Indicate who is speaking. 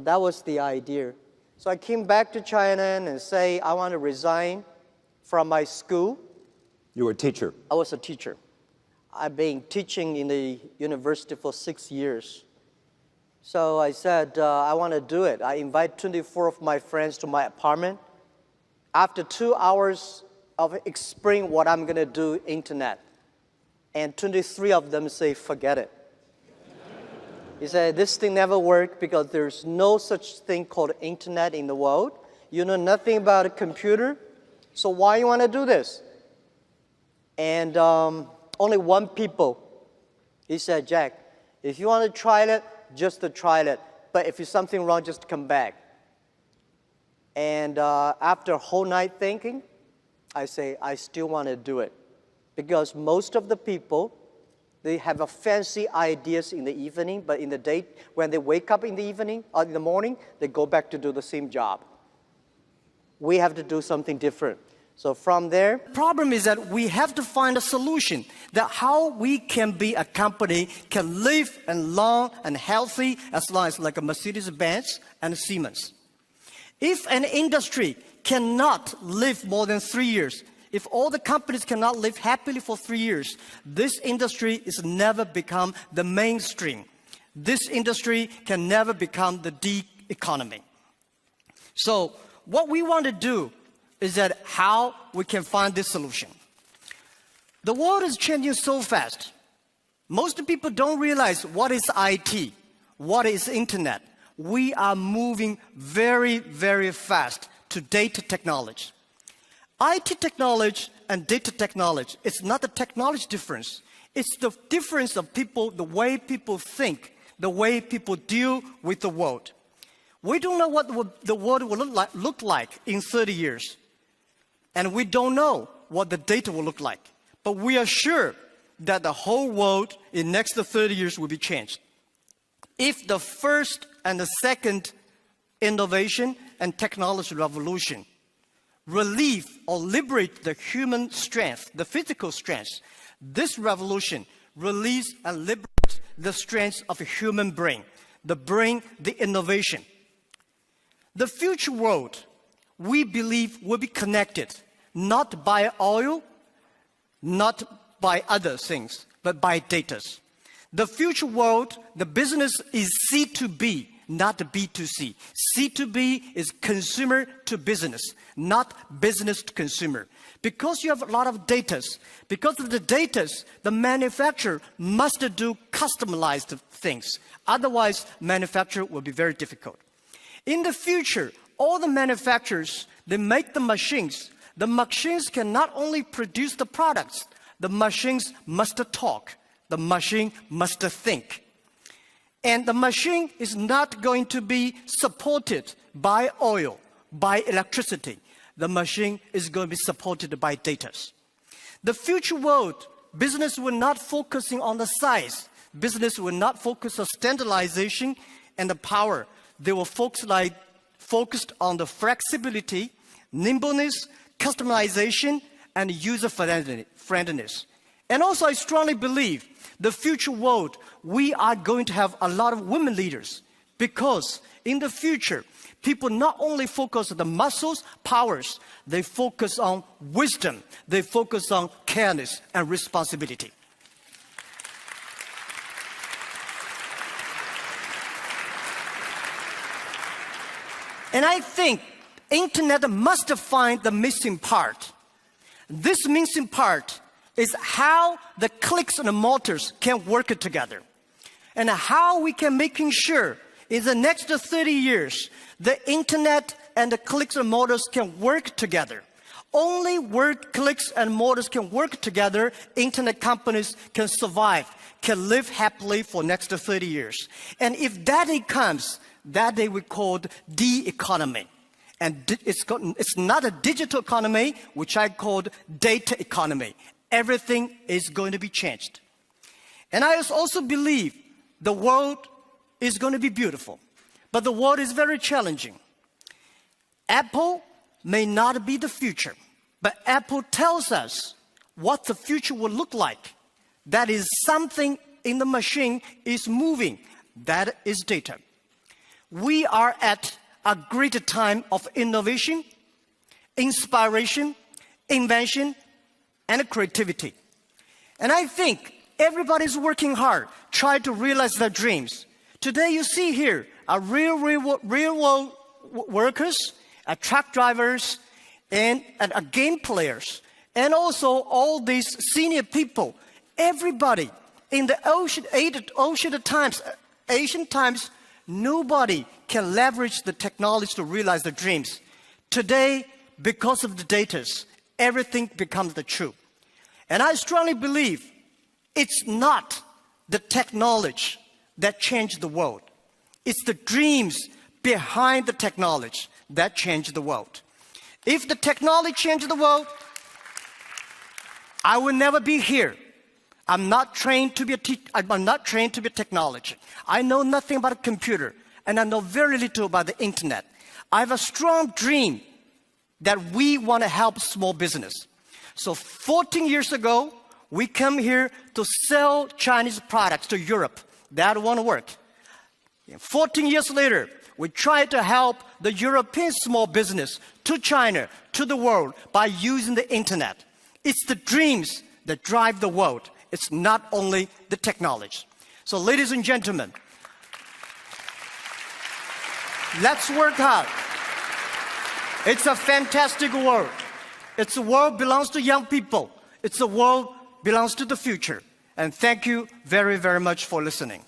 Speaker 1: That was the idea. So I came back to China and say, I want to resign from my school.
Speaker 2: You were a teacher?
Speaker 1: I was a teacher. I've been teaching in the university for 6 years. So I said, I want to do it. I invite 24 of my friends to my apartment. After 2 hours of explaining what I'm going to do, internet, and 23 of them say, forget it. He said, this thing never worked because there's no such thing called internet in the world. You know nothing about a computer, so why you want to do this? And only one people, he said, Jack, if you want to try it, just to try it. But if there's something wrong, just come back. And after a whole night thinking, I say, I still want to do it. Because most of the people, they have a fancy ideas in the evening, but in the day, when they wake up in the evening or in the morning, they go back to do the same job. We have to do something different. So from there, the problem is that we have to find a solution that how we can be a company can live and long and healthy as long as like a Mercedes-Benz and a Siemens. If an industry cannot live more than 3 years, if all the companies cannot live happily for 3 years, this industry is never become the mainstream. This industry can never become the D economy. So what we want to do is that how we can find this solution. The world is changing so fast. Most people don't realize what is IT, what is internet. We are moving very, very fast to data technology. IT technology and data technology, it's not a technology difference. It's the difference of people, the way people think, the way people deal with the world. We don't know what the world will look like in 30 years. And we don't know what the data will look like. But we are sure that the whole world in the next 30 years will be changed. If the first and the second innovation and technology revolution relieve or liberate the human strength, the physical strength, this revolution release and liberate the strength of a human brain, the innovation. The future world, we believe, will be connected, not by oil, not by other things, but by data. The future world, the business is C2B, not B2C. C2B is consumer to business, not business to consumer. Because you have a lot of data, because of the data, the manufacturer must do customized things. Otherwise, manufacture will be very difficult. In the future, all the manufacturers, they make the machines. The machines can not only produce the products, the machines must talk. The machine must think. And the machine is not going to be supported by oil, by electricity. The machine is going to be supported by data. The future world, business will not focusing on the size. Business will not focus on standardization and the power. They will focused on the flexibility, nimbleness, customization, and user friendliness. And also, I strongly believe the future world, we are going to have a lot of women leaders because in the future, people not only focus on the muscles, powers, they focus on wisdom, they focus on careness and responsibility. And I think internet must find the missing part. This missing part is how the clicks and the motors can work together. And how we can making sure in the next 30 years, the internet and the clicks and motors can work together. Only where clicks and motors can work together, internet companies can survive, can live happily for next 30 years. And if that day comes, that day we call the economy. And it's not a digital economy, which I called data economy. Everything is going to be changed. And I also believe the world is going to be beautiful, but the world is very challenging. Apple may not be the future, but Apple tells us what the future will look like. That is something in the machine is moving. That is data.
Speaker 2: We are at a great time of innovation, inspiration, invention, and creativity. And I think everybody's working hard, trying to realize their dreams. Today you see here are real world workers, truck drivers, and game players, and also all these senior people. Everybody in the ancient times, nobody can leverage the technology to realize their dreams. Today, because of the data, everything becomes the truth. And I strongly believe it's not the technology that changed the world. It's the dreams behind the technology that changed the world. If the technology changed the world, I will never be here. I'm not trained to be a technology. I know nothing about a computer, and I know very little about the internet. I have a strong dream that we want to help small business. So 14 years ago, we come here to sell Chinese products to Europe. That won't work. 14 years later, we try to help the European small business to China, to the world, by using the internet. It's the dreams that drive the world. It's not only the technology. So ladies and gentlemen, let's work hard. It's a fantastic world. It's a world belongs to young people. It's a world belongs to the future. And thank you very, very much for listening.